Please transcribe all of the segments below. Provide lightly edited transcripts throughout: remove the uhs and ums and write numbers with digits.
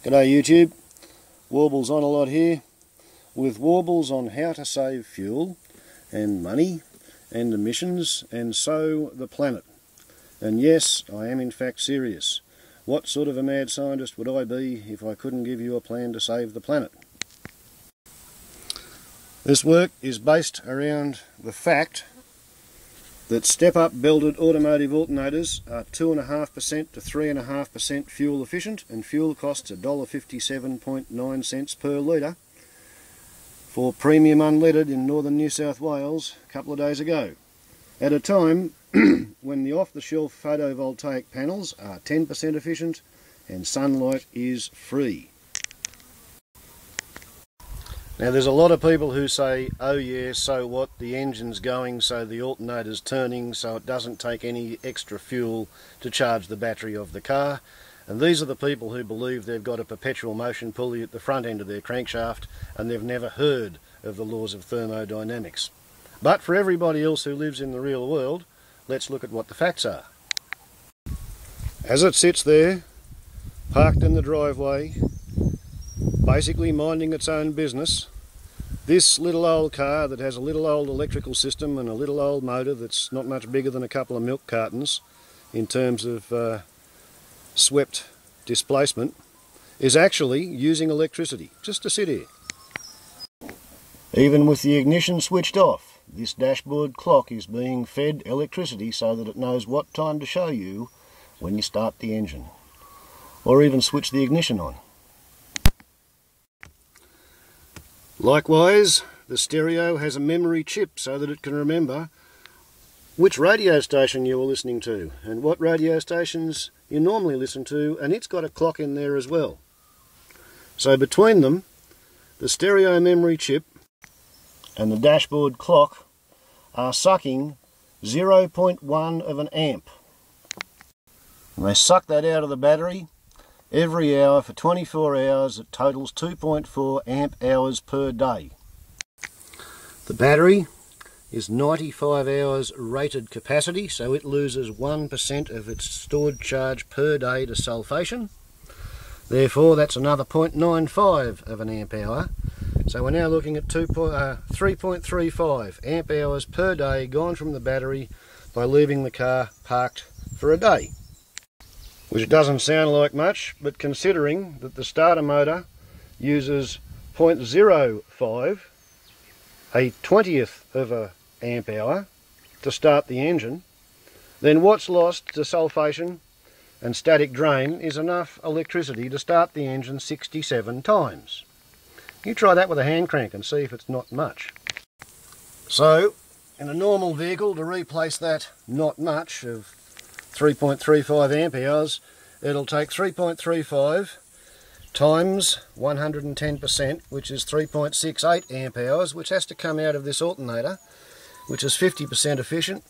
G'day YouTube, Warbles on a lot here, with warbles on how to save fuel and money and emissions and so the planet. And yes, I am in fact serious. What sort of a mad scientist would I be if I couldn't give you a plan to save the planet? This work is based around the fact that step-up belted automotive alternators are 2.5% to 3.5% fuel efficient, and fuel costs $1.57.9 per litre for premium unleaded in northern New South Wales a couple of days ago, at a time when the off-the-shelf photovoltaic panels are 10% efficient and sunlight is free. Now there's a lot of people who say, oh yeah, so what, the engine's going, so the alternator's turning, so it doesn't take any extra fuel to charge the battery of the car. And these are the people who believe they've got a perpetual motion pulley at the front end of their crankshaft and they've never heard of the laws of thermodynamics. But for everybody else who lives in the real world, let's look at what the facts are. As it sits there, parked in the driveway, basically minding its own business, this little old car that has a little old electrical system and a little old motor that's not much bigger than a couple of milk cartons in terms of swept displacement, is actually using electricity just to sit here. Even with the ignition switched off, this dashboard clock is being fed electricity so that it knows what time to show you when you start the engine, or even switch the ignition on. Likewise, the stereo has a memory chip so that it can remember which radio station you were listening to and what radio stations you normally listen to, and it's got a clock in there as well. So between them, the stereo memory chip and the dashboard clock are sucking 0.1 of an amp. And they suck that out of the battery every hour for 24 hours. It totals 2.4 amp hours per day. The battery is 95 hours rated capacity, so it loses 1% of its stored charge per day to sulfation. Therefore that's another 0.95 of an amp hour. So we're now looking at 3.35 amp hours per day gone from the battery by leaving the car parked for a day. Which doesn't sound like much, but considering that the starter motor uses 0.05, a 20th of an amp hour to start the engine, then what's lost to sulfation and static drain is enough electricity to start the engine 67 times. You try that with a hand crank and see if it's not much. So, in a normal vehicle, to replace that not much of 3.35 amp hours, it'll take 3.35 times 110%, which is 3.68 amp hours, which has to come out of this alternator, which is 50% efficient.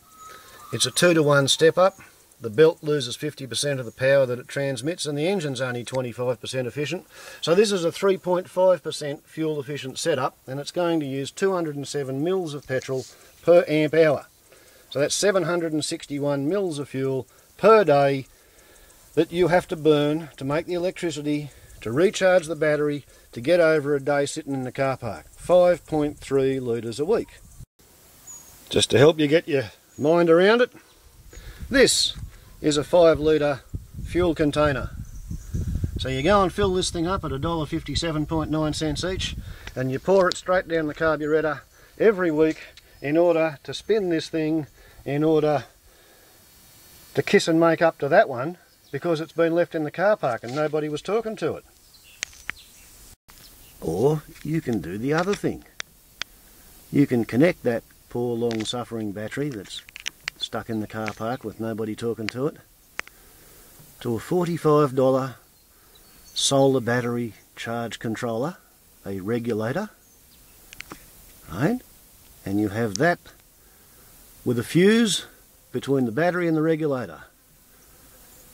It's a 2-to-1 step up. The belt loses 50% of the power that it transmits, and the engine's only 25% efficient. So this is a 3.5% fuel efficient setup, and it's going to use 207 mils of petrol per amp hour. So that's 761 mils of fuel per day that you have to burn to make the electricity, to recharge the battery, to get over a day sitting in the car park. 5.3 litres a week. Just to help you get your mind around it, this is a 5 litre fuel container. So you go and fill this thing up at $1.57.9 each, and you pour it straight down the carburettor every week in order to spin this thing, in order to kiss and make up to that one, because it's been left in the car park and nobody was talking to it. Or you can do the other thing. You can connect that poor long suffering battery that's stuck in the car park with nobody talking to it to a $45 solar battery charge controller, a regulator, right? And you have that with a fuse between the battery and the regulator.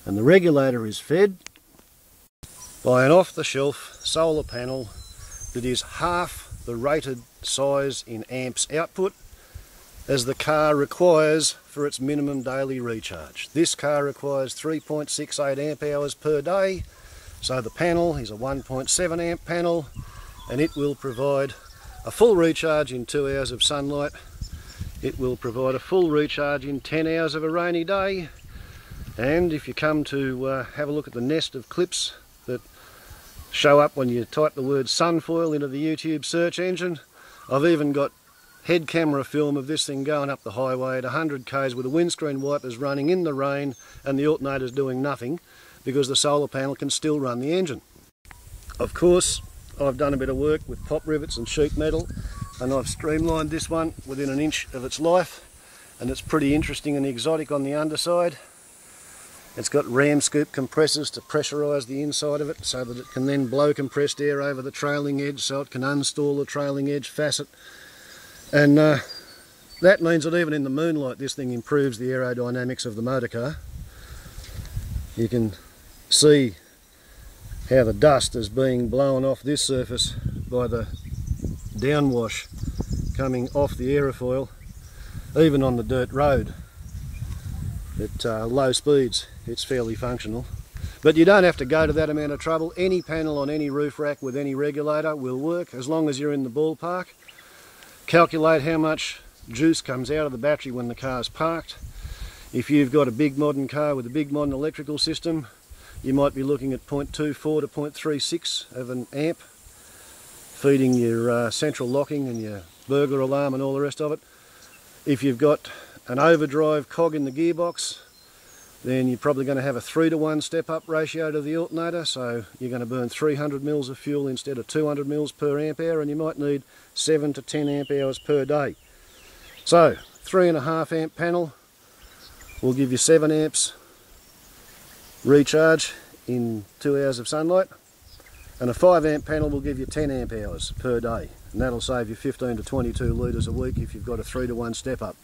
And the regulator is fed by an off-the-shelf solar panel that is half the rated size in amps output as the car requires for its minimum daily recharge. This car requires 3.68 amp hours per day. So the panel is a 1.7 amp panel, and it will provide a full recharge in 2 hours of sunlight. It will provide a full recharge in 10 hours of a rainy day. And if you come to have a look at the nest of clips that show up when you type the word SunFoil into the YouTube search engine, I've even got head camera film of this thing going up the highway at 100 k's with the windscreen wipers running in the rain and the alternator's doing nothing, because the solar panel can still run the engine. Of course, I've done a bit of work with pop rivets and sheet metal, and I've streamlined this one within an inch of its life, and it's pretty interesting and exotic on the underside. It's got ram scoop compressors to pressurise the inside of it so that it can then blow compressed air over the trailing edge, so it can unstall the trailing edge facet. And that means that even in the moonlight this thing improves the aerodynamics of the motor car. You can see how the dust is being blown off this surface by the downwash coming off the aerofoil, even on the dirt road. At low speeds it's fairly functional. But you don't have to go to that amount of trouble. Any panel on any roof rack with any regulator will work as long as you're in the ballpark. Calculate how much juice comes out of the battery when the car's parked. If you've got a big modern car with a big modern electrical system, you might be looking at 0.24 to 0.36 of an amp, feeding your central locking and your burglar alarm and all the rest of it. If you've got an overdrive cog in the gearbox, then you're probably going to have a 3-to-1 step-up ratio to the alternator, so you're going to burn 300 mils of fuel instead of 200 mils per amp hour, and you might need 7 to 10 amp hours per day. So 3.5 amp panel will give you 7 amps recharge in 2 hours of sunlight, and a 5 amp panel will give you 10 amp hours per day, and that'll save you 15 to 22 litres a week if you've got a 3-to-1 step up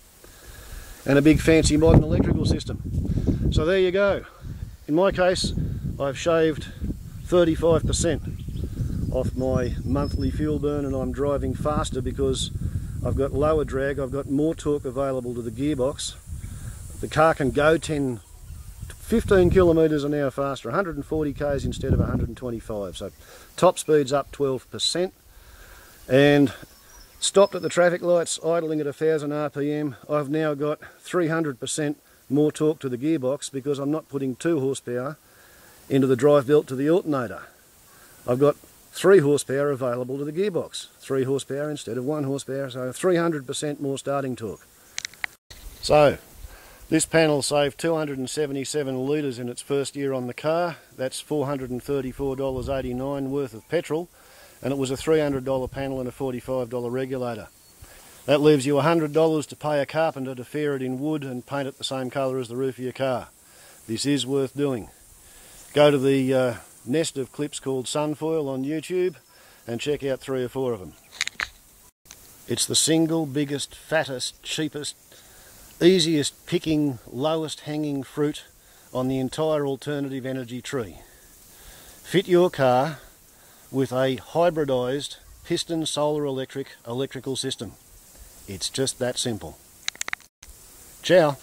and a big fancy modern electrical system. So there you go. In my case, I've shaved 35% off my monthly fuel burn, and I'm driving faster because I've got lower drag, I've got more torque available to the gearbox. The car can go 15 kilometres an hour faster, 140 k's instead of 125, so top speed's up 12%. And stopped at the traffic lights, idling at 1000 RPM, I've now got 300% more torque to the gearbox because I'm not putting 2 horsepower into the drive belt to the alternator. I've got 3 horsepower available to the gearbox, 3 horsepower instead of 1 horsepower, so 300% more starting torque. So this panel saved 277 litres in its first year on the car. That's $434.89 worth of petrol, and it was a $300 panel and a $45 regulator. That leaves you $100 to pay a carpenter to fair it in wood and paint it the same colour as the roof of your car. This is worth doing. Go to the nest of clips called SunFoil on YouTube and check out 3 or 4 of them. It's the single biggest, fattest, cheapest, easiest picking, lowest hanging fruit on the entire alternative energy tree. Fit your car with a hybridised piston solar electrical system. It's just that simple. Ciao.